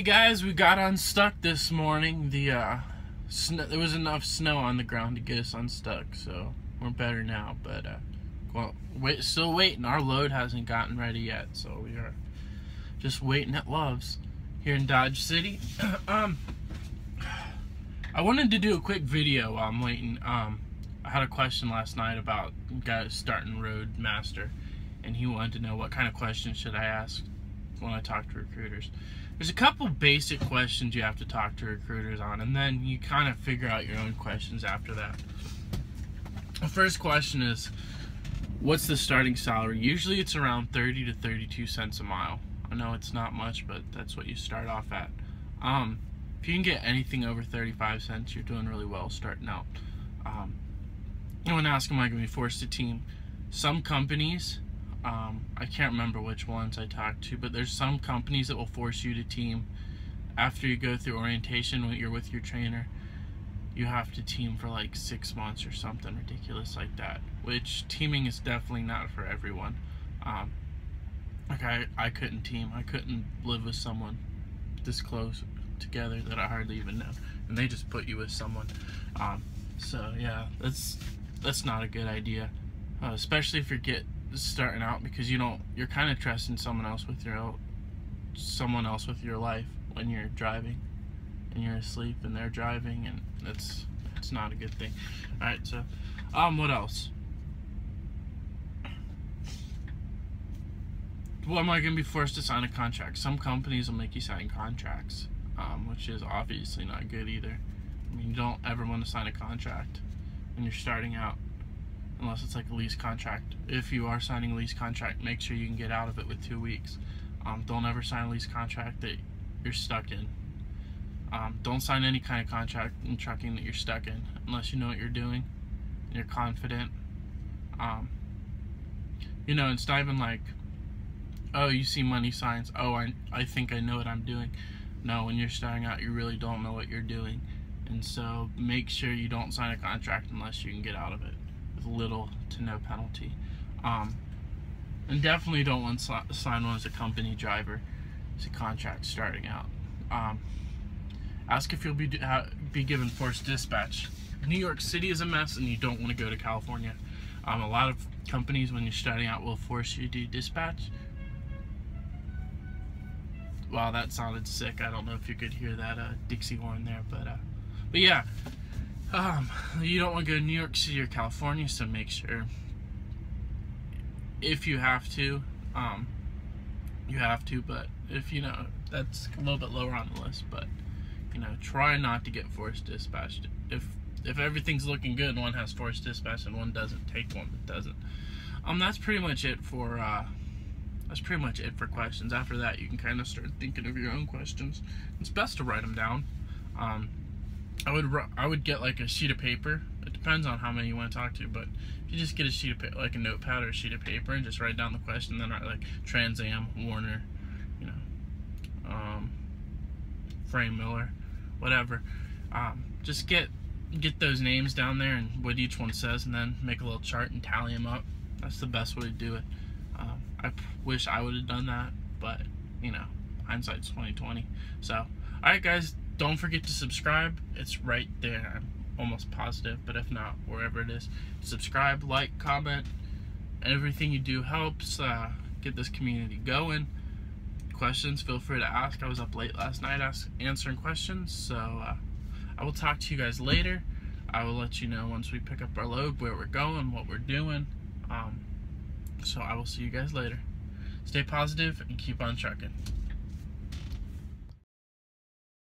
guys, we got unstuck this morning. There was enough snow on the ground to get us unstuck, so we're better now. But still waiting. Our load hasn't gotten ready yet, so we are just waiting at Love's here in Dodge City. I wanted to do a quick video while I'm waiting. I had a question last night about guys starting Roadmaster, and he wanted to know what kind of questions should I ask when I talk to recruiters. There's a couple basic questions you have to talk to recruiters on, and then you kind of figure out your own questions after that. The first question is, what's the starting salary? Usually it's around 30 to 32 cents a mile. I know it's not much, but that's what you start off at. If you can get anything over 35 cents, you're doing really well starting out. You want to ask them, am I going to be forced to team? Some companies, I can't remember which ones I talked to, but there's some companies that will force you to team after you go through orientation when you're with your trainer. You have to team for like 6 months or something ridiculous like that, which teaming is definitely not for everyone. Like I couldn't team. I couldn't live with someone this close together that I hardly even know, and they just put you with someone. So yeah, that's not a good idea, especially if you're starting out, because you're kind of trusting someone else with your life when you're driving and you're asleep and they're driving, and it's not a good thing. All right, so what else? Well, am I going to be forced to sign a contract? Some companies will make you sign contracts, which is obviously not good either. I mean, you don't ever want to sign a contract when you're starting out, unless it's like a lease contract. If you are signing a lease contract, make sure you can get out of it with 2 weeks. Don't ever sign a lease contract that you're stuck in. Don't sign any kind of contract in trucking that you're stuck in unless you know what you're doing and you're confident. It's not even like, oh, you see money signs, oh, I think I know what I'm doing. No, when you're starting out, you really don't know what you're doing. And so make sure you don't sign a contract unless you can get out of it with little to no penalty. And definitely don't want to sign one as a company driver. It's a contract starting out. Ask if you'll be given forced dispatch. New York City is a mess, and you don't want to go to California. A lot of companies, when you're starting out, will force you to do dispatch. Wow, that sounded sick. I don't know if you could hear that Dixie horn there, but yeah, you don't want to go to New York City or California, so make sure, if you have to, you have to, but if that's a little bit lower on the list, but try not to get forced dispatched. If everything's looking good and one has forced dispatch and one doesn't, take one that doesn't. That's pretty much it for questions. After that, you can kind of start thinking of your own questions. It's best to write them down. I would get like a sheet of paper. It depends on how many you want to talk to, but if you just get a sheet of paper, like a notepad or a sheet of paper, and just write down the question, then write like Trans Am, Warner, Frame Miller, whatever. Just get those names down there and what each one says, and then make a little chart and tally them up. That's the best way to do it. I wish I would have done that, but hindsight's 20/20. So, alright guys, don't forget to subscribe. It's right there, I'm almost positive, but if not, wherever it is, subscribe, like, comment. Everything you do helps get this community going. Questions, feel free to ask. I was up late last night answering questions, so I will talk to you guys later. I will let you know once we pick up our load, where we're going, what we're doing. So I will see you guys later. Stay positive and keep on trucking.